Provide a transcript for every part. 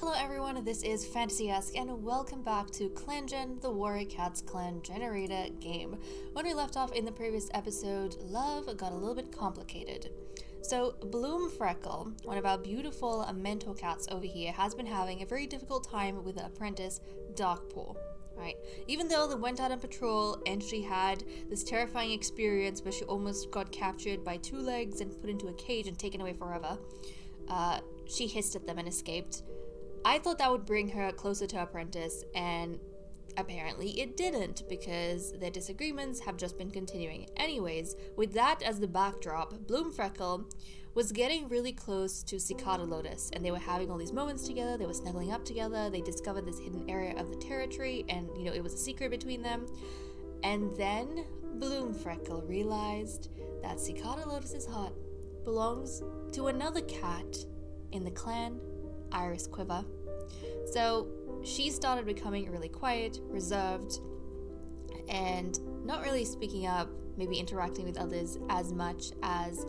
Hello everyone, this is Fantasy-esque and welcome back to ClanGen, the Warrior Cats clan generator game. When we left off in the previous episode, love got a little bit complicated. So Bloom Freckle, one of our beautiful mentor cats over here, has been having a very difficult time with the apprentice Darkpaw. Right. Even though they went out on patrol and she had this terrifying experience where she almost got captured by two legs and put into a cage and taken away forever, she hissed at them and escaped. I thought that would bring her closer to Apprentice, and apparently it didn't, because their disagreements have just been continuing. Anyways, with that as the backdrop, Bloom Freckle was getting really close to Cicada Lotus, and they were having all these moments together, they were snuggling up together, they discovered this hidden area of the territory, and it was a secret between them. And then Bloom Freckle realized that Cicada Lotus's heart belongs to another cat in the clan, Iris Quiver. So she started becoming really quiet, reserved, and not really speaking up, maybe interacting with others as much as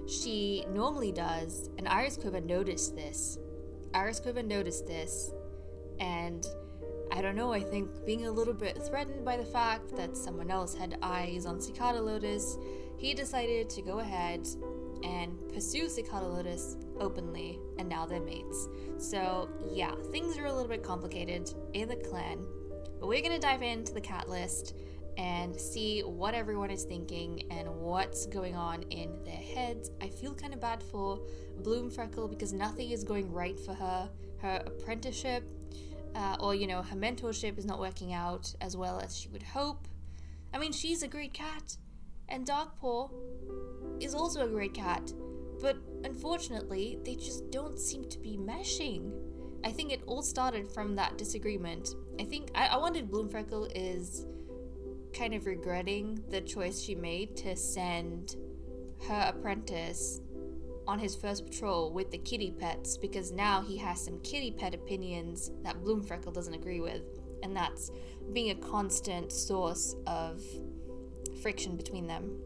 she normally does. And Iris Quiver noticed this. And I don't know, I think being a little bit threatened by the fact that someone else had eyes on Cicada Lotus, he decided to go ahead and pursue Cicada Lotus openly, and now they're mates. So yeah, things are a little bit complicated in the clan, but we're gonna dive into the cat list and see what everyone is thinking and what's going on in their heads. I feel kind of bad for Bloom Freckle because nothing is going right for her. Her apprenticeship, or her mentorship is not working out as well as she would hope. I mean, she's a great cat, and Darkpaw is also a great cat, but unfortunately, they just don't seem to be meshing. I think it all started from that disagreement. I think I wondered Bloom Freckle is kind of regretting the choice she made to send her apprentice on his first patrol with the kitty pets, because now he has some kitty pet opinions that Bloom Freckle doesn't agree with, and that's being a constant source of friction between them.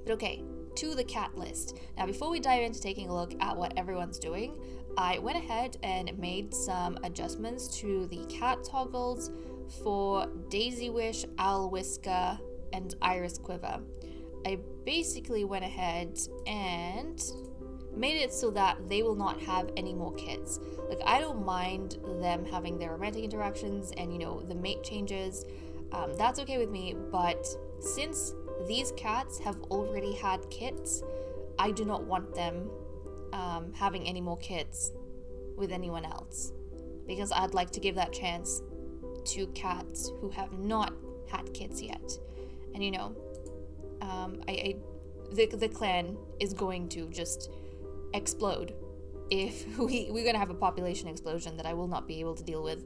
But okay, to the cat list. Now, before we dive into taking a look at what everyone's doing, I went ahead and made some adjustments to the cat toggles for Daisy Wish, Owl Whisker, and Iris Quiver. I basically went ahead and made it so that they will not have any more kids. Like, I don't mind them having their romantic interactions and, the mate changes. That's okay with me, but since these cats have already had kids, I do not want them having any more kids with anyone else, because I'd like to give that chance to cats who have not had kids yet. And the clan is going to just explode if we're gonna have a population explosion that I will not be able to deal with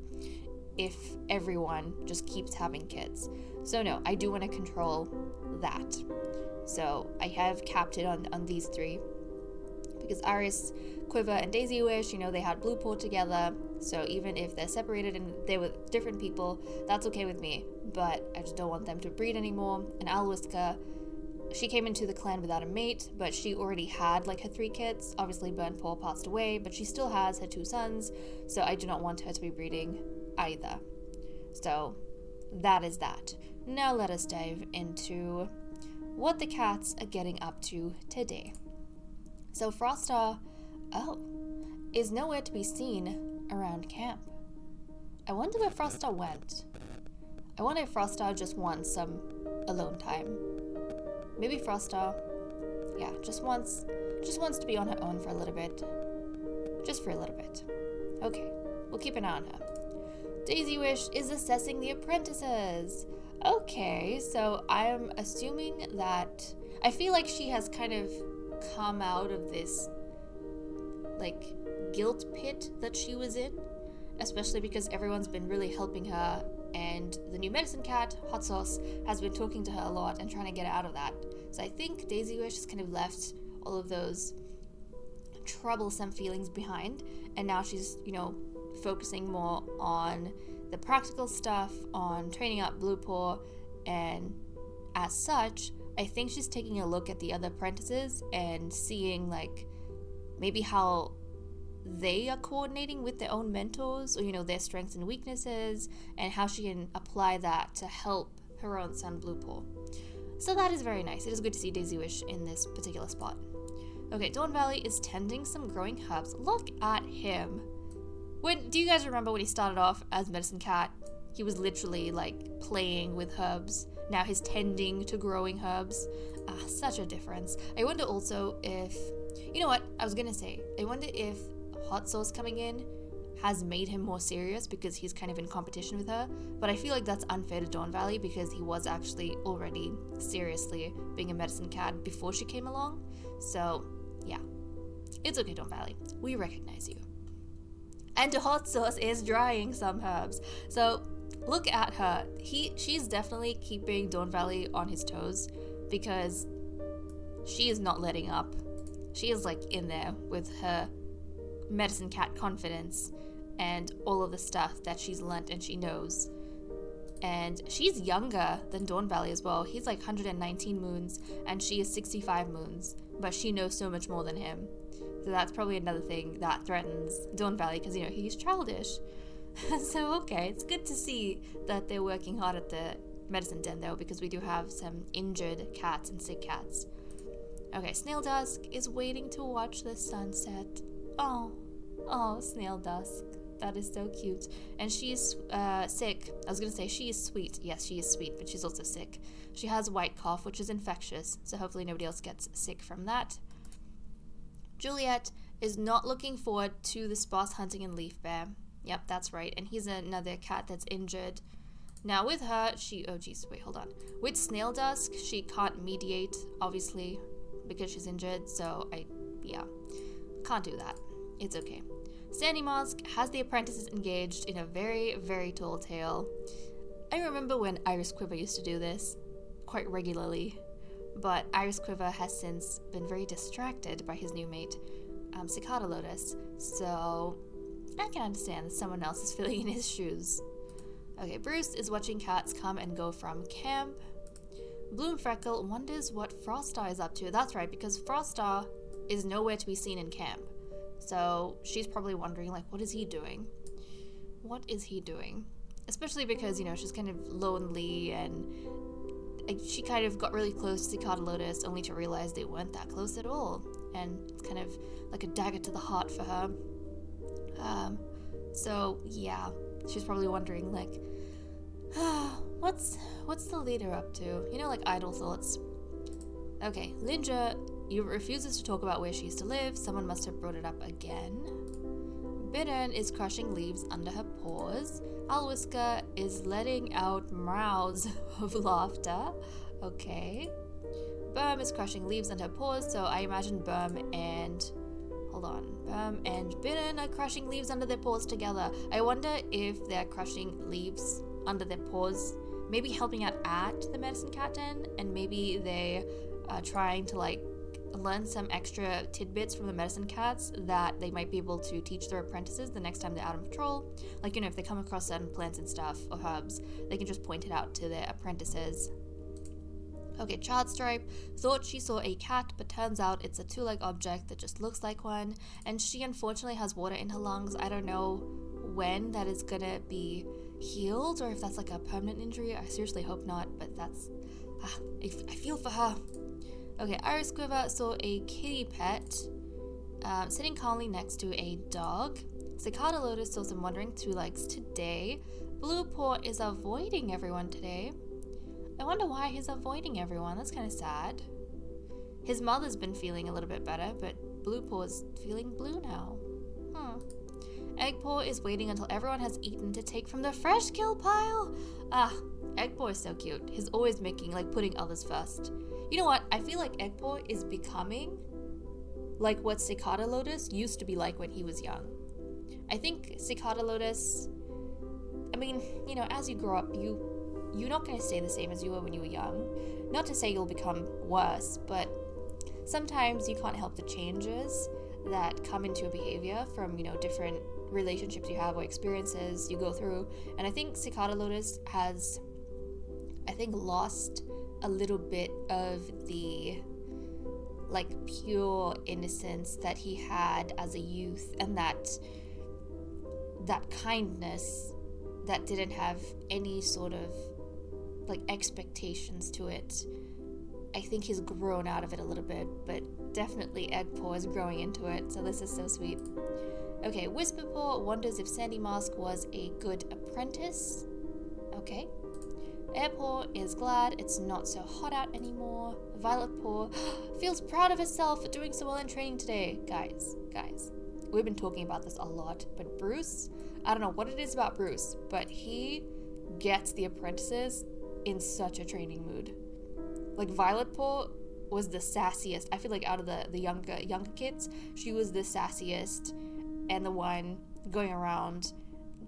if everyone just keeps having kids. So no, I do want to control that. So I have capped it on these three, because Iris, Quiver, and Daisy Wish, they had Blue Paw together, so even if they're separated and they're with different people, that's okay with me, but I just don't want them to breed anymore. And Owl Whisker, she came into the clan without a mate, but she already had her 3 kids. Obviously Burnt Paw passed away, but she still has her 2 sons, so I do not want her to be breeding either. So that is that. Now let us dive into what the cats are getting up to today. So Frostar, is nowhere to be seen around camp. I wonder where Frostar went. I wonder if Frostar just wants some alone time. Maybe Frostar, just wants to be on her own for a little bit. Just for a little bit. Okay, we'll keep an eye on her. Daisy Wish is assessing the apprentices. Okay, so I'm assuming that I feel like she has kind of come out of this guilt pit that she was in, especially because everyone's been really helping her, and the new medicine cat, Hot Sauce, has been talking to her a lot and trying to get her out of that. So I think Daisy Wish has kind of left all of those troublesome feelings behind, and now she's, focusing more on the practical stuff, on training up Blue Paw, and as such, I think she's taking a look at the other apprentices and seeing maybe how they are coordinating with their own mentors, or, their strengths and weaknesses, and how she can apply that to help her own son, Blue Paw. So that is very nice. It is good to see Daisy Wish in this particular spot. Okay, Dawn Valley is tending some growing herbs. Look at him. Do you guys remember when he started off as Medicine Cat? He was literally like playing with herbs. Now he's tending to growing herbs. Such a difference. I wonder also if, you know what, I was gonna say, I wonder if Hot Sauce coming in has made him more serious because he's kind of in competition with her, but I feel like that's unfair to Dawn Valley because he was actually already seriously being a Medicine Cat before she came along. So, yeah. It's okay, Dawn Valley. We recognize you. And Hot Sauce is drying some herbs. So, look at her. She's definitely keeping Dawn Valley on his toes because she is not letting up. She is like in there with her Medicine Cat confidence and all of the stuff that she's learnt and she knows. And she's younger than Dawn Valley as well. He's like 119 moons and she is 65 moons, but she knows so much more than him. So that's probably another thing that threatens Dawn Valley because, he's childish. So, okay, it's good to see that they're working hard at the medicine den though, because we do have some injured cats and sick cats. Okay, Snail Dusk is waiting to watch the sunset. Oh, Snail Dusk. That is so cute. And she's sick. I was going to say she is sweet. Yes, she is sweet, but she's also sick. She has white cough, which is infectious, so hopefully nobody else gets sick from that. Juliet is not looking forward to the sparse hunting in Leaf Bear. Yep, that's right. And he's another cat that's injured. Now with her, with Snail Dusk, she can't mediate, obviously, because she's injured, so can't do that. It's okay. Sandy Mask has the apprentices engaged in a very, very tall tale. I remember when Iris Quiver used to do this quite regularly, but Iris Quiver has since been very distracted by his new mate, Cicada Lotus, so I can understand that someone else is filling in his shoes. Okay, Bruce is watching cats come and go from camp. Bloom Freckle wonders what Froststar is up to. That's right, because Froststar is nowhere to be seen in camp. So she's probably wondering, what is he doing? What is he doing? Especially because, she's kind of lonely and she kind of got really close to Cicada Lotus only to realize they weren't that close at all. And it's kind of like a dagger to the heart for her. So yeah, she's probably wondering, what's the leader up to? Idle thoughts. Okay, Linja refuses to talk about where she used to live. Someone must have brought it up again. Bittern is crushing leaves under her paws. Alwhisker is letting out meows of laughter. Okay. Berm is crushing leaves under her paws, so I imagine Berm and Bittern are crushing leaves under their paws together. I wonder if they're crushing leaves under their paws, maybe helping out at the Medicine Cat Den, and maybe they are trying to learn some extra tidbits from the medicine cats that they might be able to teach their apprentices the next time they're out on patrol. If they come across certain plants and stuff or herbs, they can just point it out to their apprentices. Okay, Childstripe thought she saw a cat, but turns out it's a two-leg object that just looks like one, and she unfortunately has water in her lungs. I don't know when that is gonna be healed or if that's a permanent injury. I seriously hope not, but that's I feel for her. Okay, Iris Quiver saw a kitty pet sitting calmly next to a dog. Cicada Lotus saw some wandering two legs today. Blue Paw is avoiding everyone today. I wonder why he's avoiding everyone. That's kind of sad. His mother's been feeling a little bit better, but Blue Paw is feeling blue now. Eggpaw is waiting until everyone has eaten to take from the fresh kill pile. Eggpaw is so cute. He's always putting others first. You know what? I feel like Eggpaw is becoming like what Cicada Lotus used to be like when he was young. I think Cicada Lotus, as you grow up, you're not going to stay the same as you were when you were young. Not to say you'll become worse, but sometimes you can't help the changes that come into your behavior from, different relationships you have or experiences you go through. And I think Cicada Lotus has, lost a little bit of the like pure innocence that he had as a youth, and that kindness that didn't have any sort of like expectations to it. I think he's grown out of it a little bit, but definitely Eggpaw is growing into it, so this is so sweet. Okay, Whisperpaw wonders if Sandy Mask was a good apprentice. Okay. Airpaw is glad it's not so hot out anymore. Violetpaw feels proud of herself for doing so well in training today. Guys, we've been talking about this a lot, but Bruce, I don't know what it is about Bruce, but he gets the apprentices in such a training mood. Like, Violetpaw was the sassiest. I feel like out of the younger kids, she was the sassiest and the one going around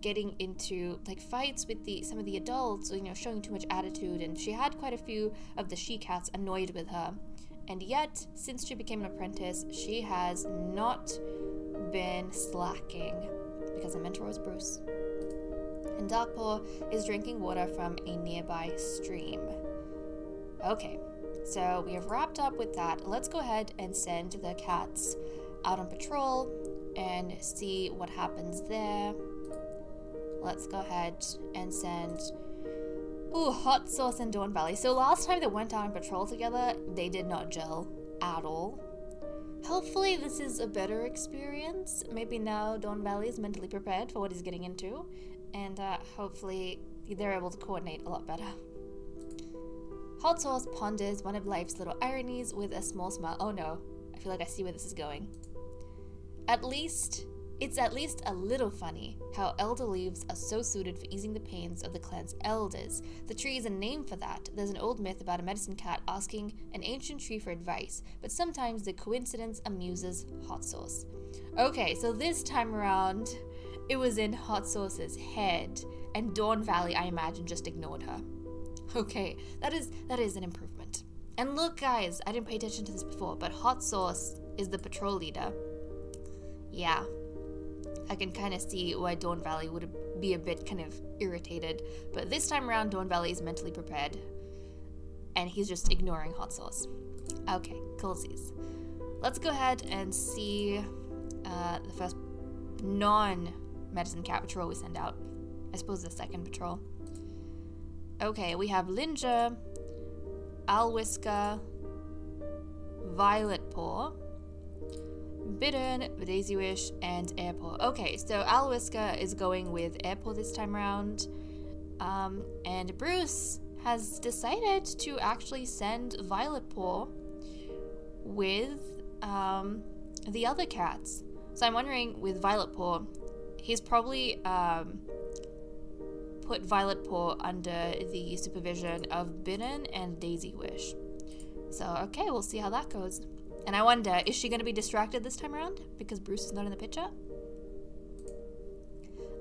getting into like fights with some of the adults, you know, showing too much attitude, and she had quite a few of the she-cats annoyed with her. And yet, since she became an apprentice, she has not been slacking, because her mentor was Bruce. And Darkpaw is drinking water from a nearby stream. Okay, so we have wrapped up with that. Let's go ahead and send the cats out on patrol and see what happens there. Let's go ahead and send Hot Sauce and Dawn Valley. So last time they went out on patrol together, they did not gel at all. Hopefully this is a better experience. Maybe now Dawn Valley is mentally prepared for what he's getting into, and hopefully they're able to coordinate a lot better. Hot Sauce ponders one of life's little ironies with a small smile. Oh no, I feel like I see where this is going. It's at least a little funny how elder leaves are so suited for easing the pains of the clan's elders. The tree is a name for that. There's an old myth about a medicine cat asking an ancient tree for advice, but sometimes the coincidence amuses Hot Sauce. Okay, so this time around, it was in Hot Sauce's head, and Dawn Valley, I imagine, just ignored her. Okay, that is an improvement. And look, guys, I didn't pay attention to this before, but Hot Sauce is the patrol leader. Yeah, I can kind of see why Dawn Valley would be a bit kind of irritated, but this time around, Dawn Valley is mentally prepared, and he's just ignoring Hot Sauce. Okay, coolsies. Let's go ahead and see the first non-medicine cat patrol we send out. I suppose the second patrol. Okay, we have Linja, Alwhisker, Violetpaw, Bidden, Daisy Wish, and Airpaw. Okay, so Alwhisker is going with Airpaw this time around, and Bruce has decided to actually send Violetpaw with the other cats. So I'm wondering, with Violetpaw, he's probably put Violetpaw under the supervision of Bidden and Daisy Wish. So, okay, we'll see how that goes. And I wonder, is she going to be distracted this time around because Bruce is not in the picture?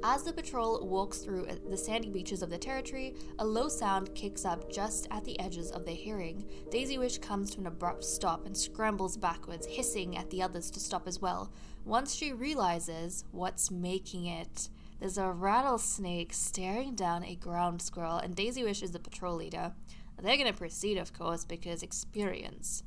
As the patrol walks through the sandy beaches of the territory, a low sound kicks up just at the edges of their hearing. Daisy Wish comes to an abrupt stop and scrambles backwards, hissing at the others to stop as well. Once she realizes what's making it, there's a rattlesnake staring down a ground squirrel, and Daisy Wish is the patrol leader. They're going to proceed, of course, because experience.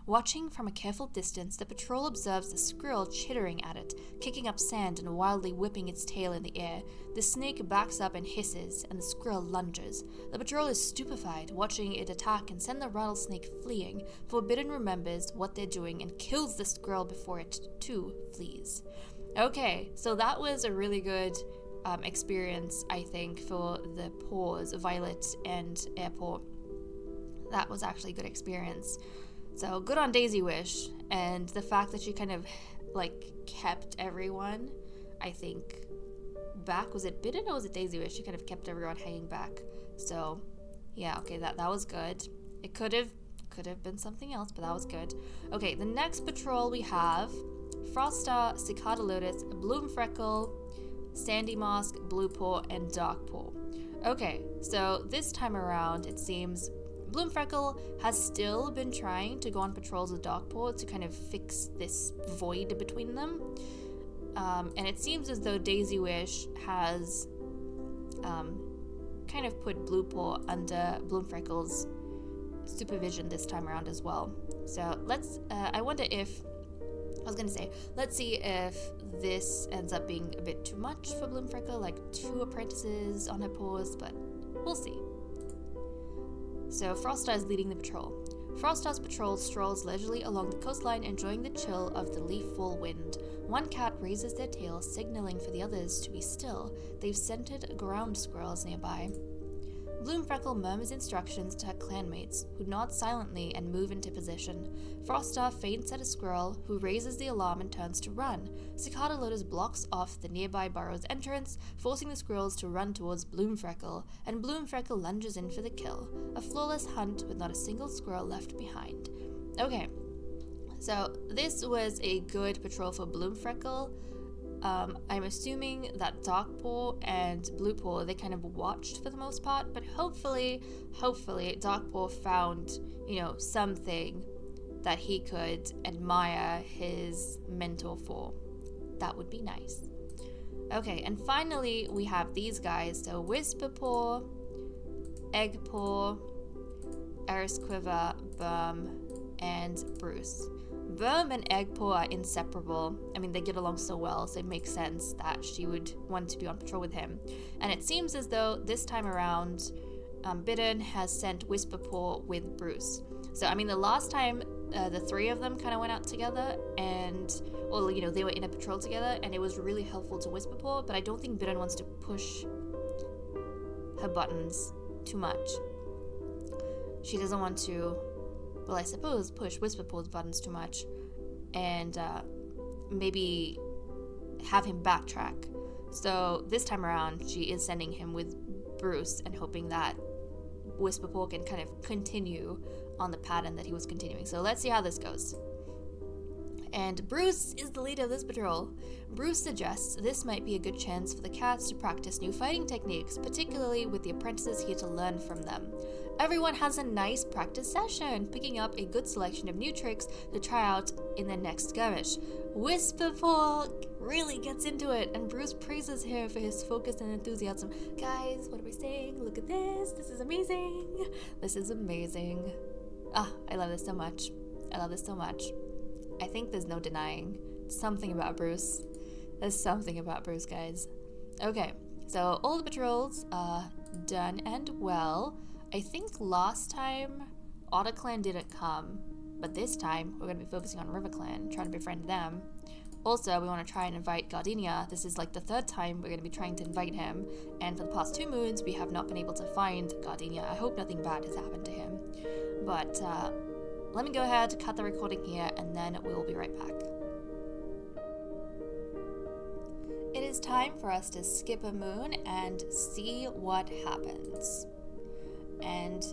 Watching from a careful distance, the patrol observes the squirrel chittering at it, kicking up sand and wildly whipping its tail in the air. The snake backs up and hisses, and the squirrel lunges. The patrol is stupefied, watching it attack and send the rattlesnake fleeing. Forbidden remembers what they're doing and kills the squirrel before it, too, flees. Okay, so that was a really good experience, I think, for the paws, Violet and Airpaw. That was actually a good experience. So good on Daisy Wish, and the fact that she kind of like kept everyone, I think, back. Was it Bidden or was it Daisy Wish? She kind of kept everyone hanging back. So yeah, okay, that was good. It could have been something else, but that was good. Okay, the next patrol we have Froststar, Cicada Lotus, Bloomfreckle, Sandy Mask, Bluepaw, and Darkpaw. Okay, so this time around, it seems Bloomfreckle has still been trying to go on patrols with Darkpaw to kind of fix this void between them. And it seems as though Daisy Wish has kind of put Bluepaw under Bloomfreckle's supervision this time around as well. So let's, let's see if this ends up being a bit too much for Bloomfreckle, like 2 apprentices on her paws, but we'll see. So Froststar is leading the patrol. Froststar's patrol strolls leisurely along the coastline, enjoying the chill of the leaf-fall wind. One cat raises their tail, signaling for the others to be still. They've scented ground squirrels nearby. Bloomfreckle murmurs instructions to her clanmates, who nod silently and move into position. Froststar feints at a squirrel, who raises the alarm and turns to run. Cicada Lotus blocks off the nearby burrow's entrance, forcing the squirrels to run towards Bloomfreckle, and Bloomfreckle lunges in for the kill. A flawless hunt with not a single squirrel left behind. Okay, so this was a good patrol for Bloomfreckle. I'm assuming that Darkpaw and Bluepaw, they kind of watched for the most part, but hopefully Darkpaw found, something that he could admire his mentor for. That would be nice. Okay, and finally we have these guys. So Whisperpaw, Eggpaw, Erisquiver, and Bruce. Burm and Eggpaw are inseparable. I mean, they get along so well, so it makes sense that she would want to be on patrol with him. And it seems as though this time around, Bidden has sent Whisperpaw with Bruce. So, I mean, the last time the 3 of them kind of went out together and, they were in a patrol together, and it was really helpful to Whisperpaw, but I don't think Bidden wants to push her buttons too much. She doesn't want to, well, I suppose, push Whisperpaw's buttons too much and maybe have him backtrack. So this time around, she is sending him with Bruce and hoping that Whisperpaw can kind of continue on the pattern that he was continuing. So let's see how this goes. And Bruce is the leader of this patrol. Bruce suggests this might be a good chance for the cats to practice new fighting techniques, particularly with the apprentices here to learn from them. Everyone has a nice practice session, picking up a good selection of new tricks to try out in the next skirmish. Whisperpaw really gets into it, and Bruce praises him for his focus and enthusiasm. Guys, what are we saying? Look at this. This is amazing. This is amazing. I love this so much. I think there's no denying something about Bruce. There's something about Bruce, guys. Okay, so all the patrols are done and well. I think last time AutoClan didn't come, but this time we're going to be focusing on RiverClan, trying to befriend them. Also, we want to try and invite Gardenia. This is like the 3rd time we're going to be trying to invite him, and for the past 2 moons we have not been able to find Gardenia. I hope nothing bad has happened to him. But let me go ahead, cut the recording here, and then we will be right back. It is time for us to skip a moon and see what happens. And,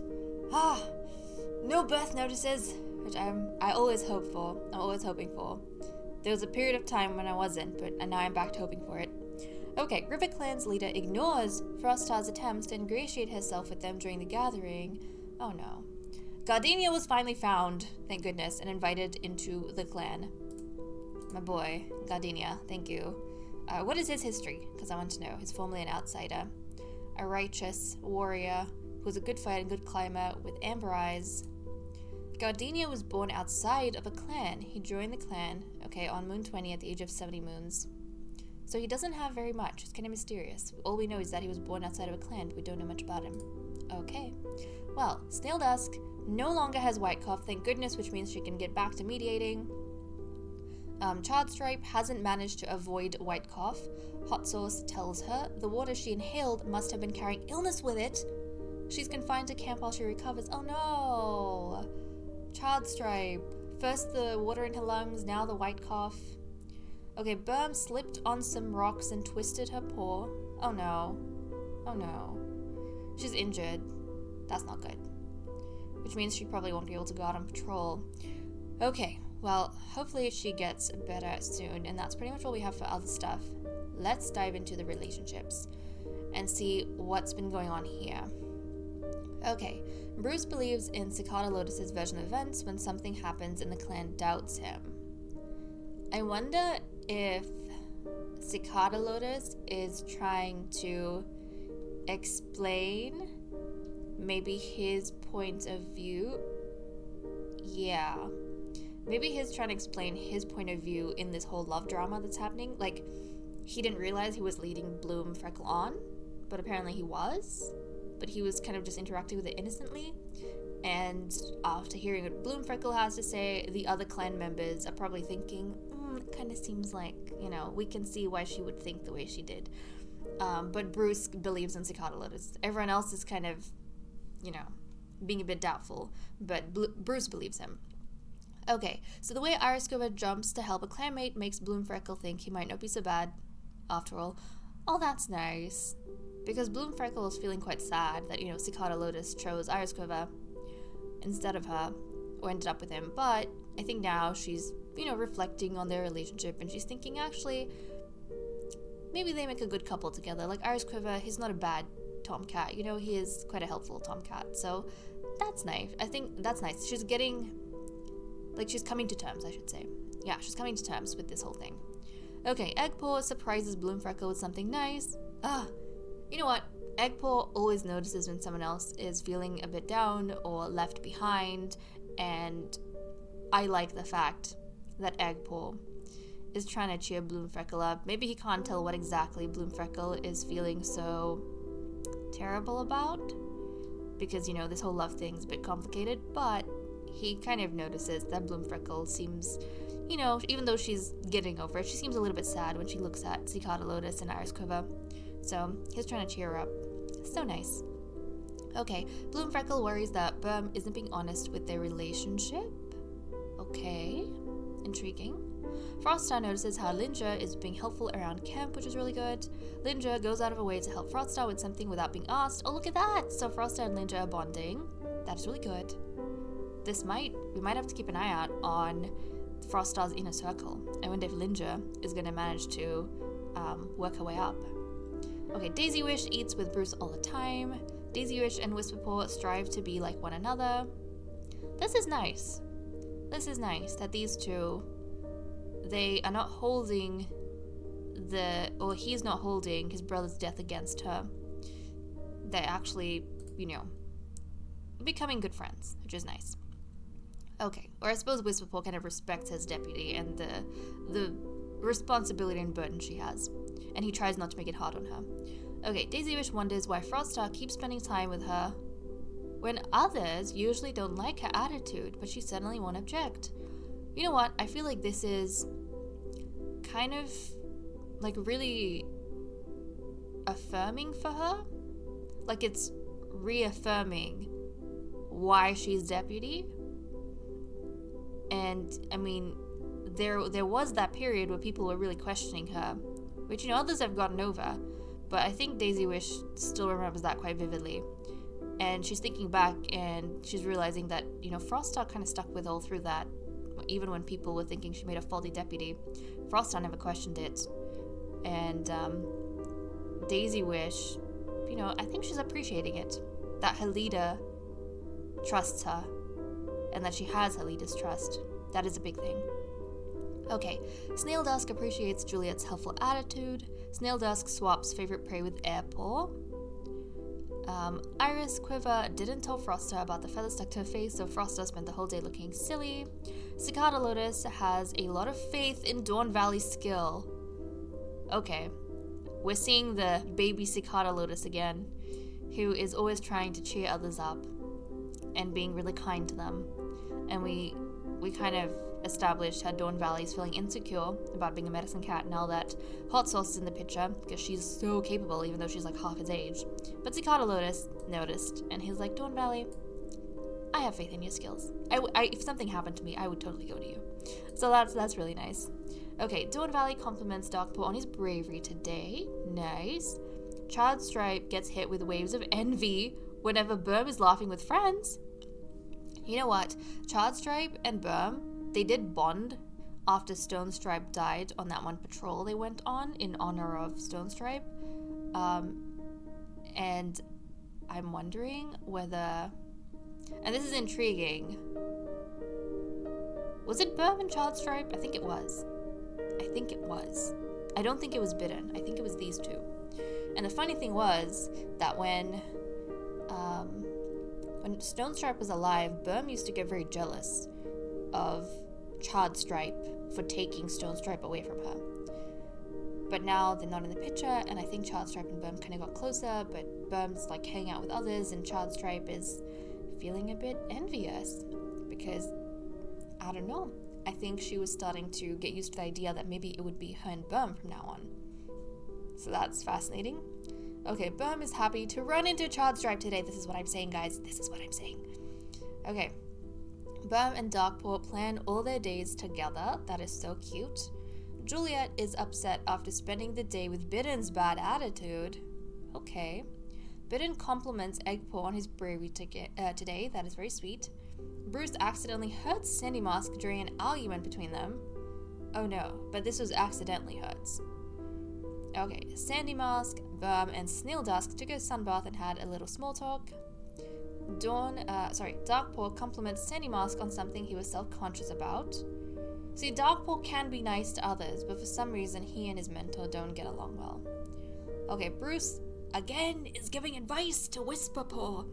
no birth notices, which I always hope for. I'm always hoping for. There was a period of time when I wasn't, but now I'm back to hoping for it. Okay, RiverClan's leader ignores Froststar's attempts to ingratiate herself with them during the gathering. Oh no. Gardenia was finally found, thank goodness, and invited into the clan. My boy, Gardenia, thank you. What is his history? Because I want to know. He's formerly an outsider. A righteous warrior who was a good fighter and good climber with amber eyes. Gardenia was born outside of a clan. He joined the clan, on Moon 20 at the age of 70 moons. So he doesn't have very much. It's kind of mysterious. All we know is that he was born outside of a clan, but we don't know much about him. Okay. Well, Snail Dusk no longer has White Cough, thank goodness, which means she can get back to mediating. Chardstripe hasn't managed to avoid White Cough. Hot Sauce tells her the water she inhaled must have been carrying illness with it. She's confined to camp while she recovers. Oh no! Chardstripe. First the water in her lungs, now the White Cough. Okay, Burm slipped on some rocks and twisted her paw. Oh no. Oh no. She's injured. That's not good. Which means she probably won't be able to go out on patrol. Okay, well, hopefully she gets better soon, and that's pretty much all we have for other stuff. Let's dive into the relationships and see what's been going on here. Okay, Bruce believes in Cicada Lotus's version of events when something happens and the clan doubts him. I wonder if Cicada Lotus is trying to explain maybe his point of view yeah. Maybe he's trying to explain his point of view in this whole love drama that's happening. Like, he didn't realize he was leading Bloom Freckle on, but apparently he was. But he was kind of just interacting with it innocently. And after hearing what Bloom Freckle has to say, the other clan members are probably thinking, it kind of seems like, we can see why she would think the way she did. But Bruce believes in Cicada Lotus. Everyone else is kind of, being a bit doubtful, but Bruce believes him. Okay, so the way Iris Quiver jumps to help a clanmate makes Bloom Freckle think he might not be so bad after all. Oh, that's nice. Because Bloom Freckle is feeling quite sad that, Cicada Lotus chose Iris Quiver instead of her, or ended up with him. But I think now she's, reflecting on their relationship, and she's thinking, actually, maybe they make a good couple together. Like, Iris Quiver, he's not a bad tomcat. He is quite a helpful tomcat. So that's nice. I think that's nice. She's getting... she's coming to terms, I should say. Yeah, she's coming to terms with this whole thing. Okay, Eggpaw surprises Bloom Freckle with something nice. You know what? Eggpaw always notices when someone else is feeling a bit down or left behind, and I like the fact that Eggpaw is trying to cheer Bloom Freckle up. Maybe he can't tell what exactly Bloom Freckle is feeling so terrible about, because, this whole love thing's a bit complicated, but he kind of notices that Bloom Freckle seems, even though she's getting over it, she seems a little bit sad when she looks at Cicada Lotus and Iris Quiver. So he's trying to cheer her up. So nice. Okay, Bloom Freckle worries that Burm isn't being honest with their relationship. Okay, intriguing. Froststar notices how Linja is being helpful around camp, which is really good. Linja goes out of her way to help Froststar with something without being asked. Oh, look at that! So Froststar and Linja are bonding. That is really good. We might have to keep an eye out on Froststar's inner circle. I wonder if Linja is going to manage to work her way up. Okay, Daisy Wish eats with Bruce all the time. Daisy Wish and Whisperpaw strive to be like one another. This is nice. This is nice that these two, they are not holding he's not holding his brother's death against her. They're actually, becoming good friends, which is nice. Okay, or I suppose Whisperpaw kind of respects his deputy and the responsibility and burden she has, and he tries not to make it hard on her. Okay, Daisy Wish wonders why Froststar keeps spending time with her when others usually don't like her attitude, but she suddenly won't object. You know what? I feel like this is kind of really affirming for her. Like, it's reaffirming why she's deputy. And I mean, there was that period where people were really questioning her, which others have gotten over, but I think Daisy Wish still remembers that quite vividly. And she's thinking back and she's realizing that Froststar kind of stuck with all through that, even when people were thinking she made a faulty deputy. Froststar never questioned it, and Daisy Wish, I think she's appreciating it, that her leader trusts her, and that she has her leader's trust. That is a big thing. Okay, Snail Dusk appreciates Juliet's helpful attitude. Snail Dusk swaps favorite prey with Airpaw. Iris Quiver didn't tell Froststar about the feather stuck to her face, so Froststar spent the whole day looking silly. Cicada Lotus has a lot of faith in Dawn Valley's skill. Okay, we're seeing the baby Cicada Lotus again, who is always trying to cheer others up and being really kind to them. And we kind of established how Dawn Valley is feeling insecure about being a medicine cat now that Hot Sauce is in the picture, because she's so capable even though she's like half his age. But Cicada Lotus noticed, and he's like, Dawn Valley, I have faith in your skills. If something happened to me, I would totally go to you. So that's really nice. Okay, Dawn Valley compliments Darkpaw on his bravery today. Nice. Chard Stripe gets hit with waves of envy whenever Burm is laughing with friends. You know what? Chard Stripe and Burm, they did bond after Stone Stripe died on that one patrol they went on in honor of Stone Stripe. And I'm wondering whether... And this is intriguing. Was it Burm and Chard Stripe? I think it was. I don't think it was Bidden. I think it was these two. And the funny thing was that when Stone Stripe was alive, Burm used to get very jealous of Charred Stripe for taking Stone Stripe away from her. But now they're not in the picture, and I think Charred Stripe and Burm kind of got closer, but Burm's like hanging out with others, and Charred Stripe is feeling a bit envious because, I don't know, I think she was starting to get used to the idea that maybe it would be her and Burm from now on. So that's fascinating. Okay, Burm is happy to run into Charred Stripe today. This is what I'm saying, guys. This is what I'm saying. Okay. Burm and Darkpaw plan all their days together. That is so cute. Juliet is upset after spending the day with Bidden's bad attitude. Okay. Bidden compliments Eggpaw on his bravery today. That is very sweet. Bruce accidentally hurts Sandy Mask during an argument between them. Oh no, but this was accidentally hurts. Okay, Sandy Mask, Burm, and Snail Dusk took a sunbath and had a little small talk. Darkpaw compliments Sandy Mask on something he was self-conscious about. See, Darkpaw can be nice to others, but for some reason he and his mentor don't get along well. Okay, Bruce, again, is giving advice to Whisperpaw.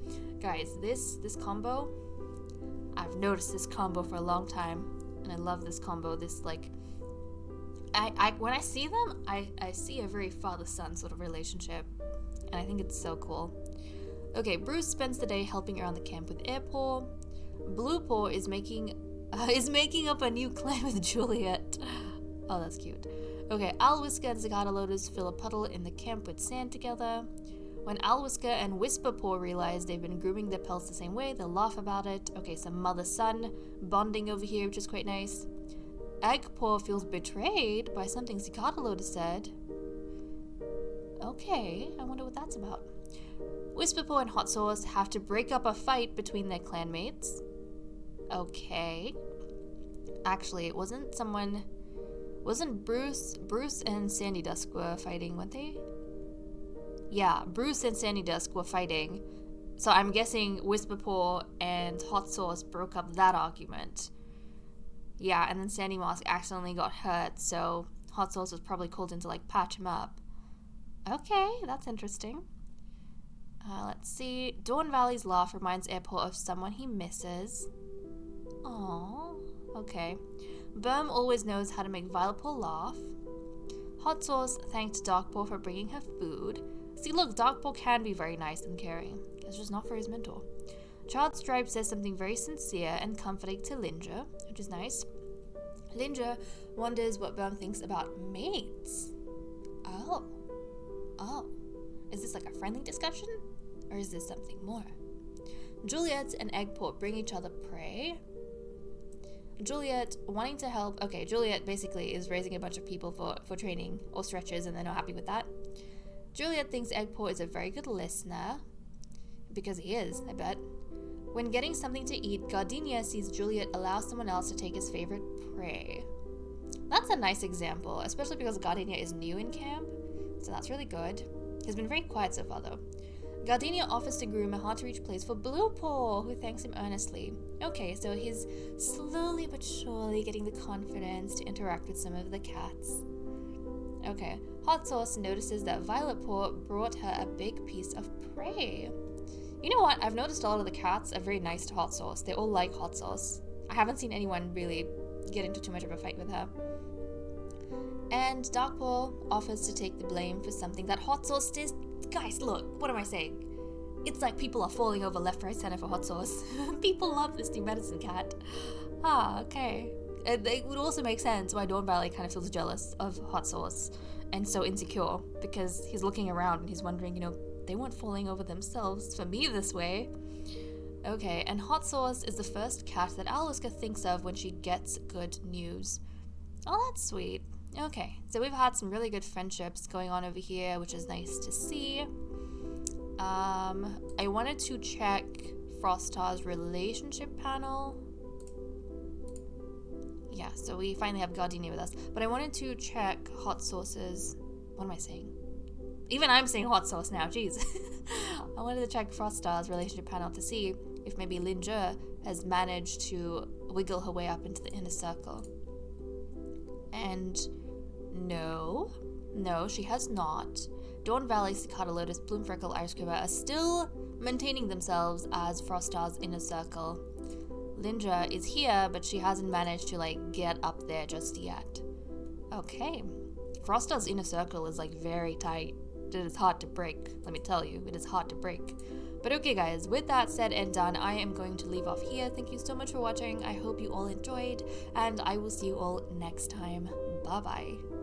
Guys, this combo, I've noticed this combo for a long time, and I love this combo. This, like, when I see them, I see a very father-son sort of relationship, and I think it's so cool. Okay, Bruce spends the day helping around the camp with Airpaw. Bluepaw is making up a new clan with Juliet. Oh, that's cute. Okay, Alwhisker and Cicada Lotus fill a puddle in the camp with sand together. When Alwhisker and Whisperpaw realize they've been grooming their pelts the same way, they'll laugh about it. Okay, some mother-son bonding over here, which is quite nice. Eggpaw feels betrayed by something Cicada Lotus said. Okay, I wonder what that's about. Whisperpaw and Hot Sauce have to break up a fight between their clanmates. Okay. Actually, wasn't Bruce and Sandy Dusk were fighting, weren't they? Yeah, Bruce and Sandy Dusk were fighting. So I'm guessing Whisperpaw and Hot Sauce broke up that argument. Yeah, and then Sandy Mask accidentally got hurt, so Hot Sauce was probably called in to, like, patch him up. Okay, that's interesting. Let's see. Dawn Valley's laugh reminds Airpaw of someone he misses. Aww. Okay. Burm always knows how to make Violetpaw laugh. Hot Sauce thanked Darkpaw for bringing her food. See, look, Darkpaw can be very nice and caring. It's just not for his mentor. Charred Stripe says something very sincere and comforting to Linger, which is nice. Linger wonders what Burm thinks about mates. Oh. Is this like a friendly discussion? Or is this something more? Juliet and Eggpaw bring each other prey. Juliet wanting to help. Okay, Juliet basically is raising a bunch of people for training or stretches, and they're not happy with that. Juliet thinks Eggpaw is a very good listener. Because he is, I bet. When getting something to eat, Gardenia sees Juliet allow someone else to take his favorite prey. That's a nice example, especially because Gardenia is new in camp, so that's really good. He's been very quiet so far, though. Gardenia offers to groom a hard-to-reach place for Bluepaw, who thanks him earnestly. Okay, so he's slowly but surely getting the confidence to interact with some of the cats. Okay, Hot Sauce notices that Violetpaw brought her a big piece of prey. You know what? I've noticed a lot of the cats are very nice to Hot Sauce. They all like Hot Sauce. I haven't seen anyone really get into too much of a fight with her. And Darkpaw offers to take the blame for something that Hot Sauce did. Guys, look, what am I saying? It's like people are falling over left, right, center for Hot Sauce. People love this new medicine cat. Okay. It would also make sense why Dawn Valley kind of feels jealous of Hot Sauce and so insecure, because he's looking around and he's wondering, they weren't falling over themselves for me this way. Okay, and Hot Sauce is the first cat that Alwhisker thinks of when she gets good news. Oh, that's sweet. Okay, so we've had some really good friendships going on over here, which is nice to see. I wanted to check Frostar's relationship panel. Yeah, so we finally have Gardenia with us. But I wanted to check Hot Sauce's... What am I saying? Even I'm saying Hot Sauce now, jeez. I wanted to check Frostar's relationship panel to see if maybe Linger has managed to wiggle her way up into the inner circle. And no, she has not. Dawn Valley, Cicada Lotus, Bloomfreckle, Iris Quiver are still maintaining themselves as Frostar's inner circle. Lindra is here, but she hasn't managed to like get up there just yet. Okay. Frostal's inner circle is like very tight. It is hard to break. Let me tell you, it is hard to break. But okay guys, with that said and done, I am going to leave off here. Thank you so much for watching. I hope you all enjoyed, and I will see you all next time. Bye bye.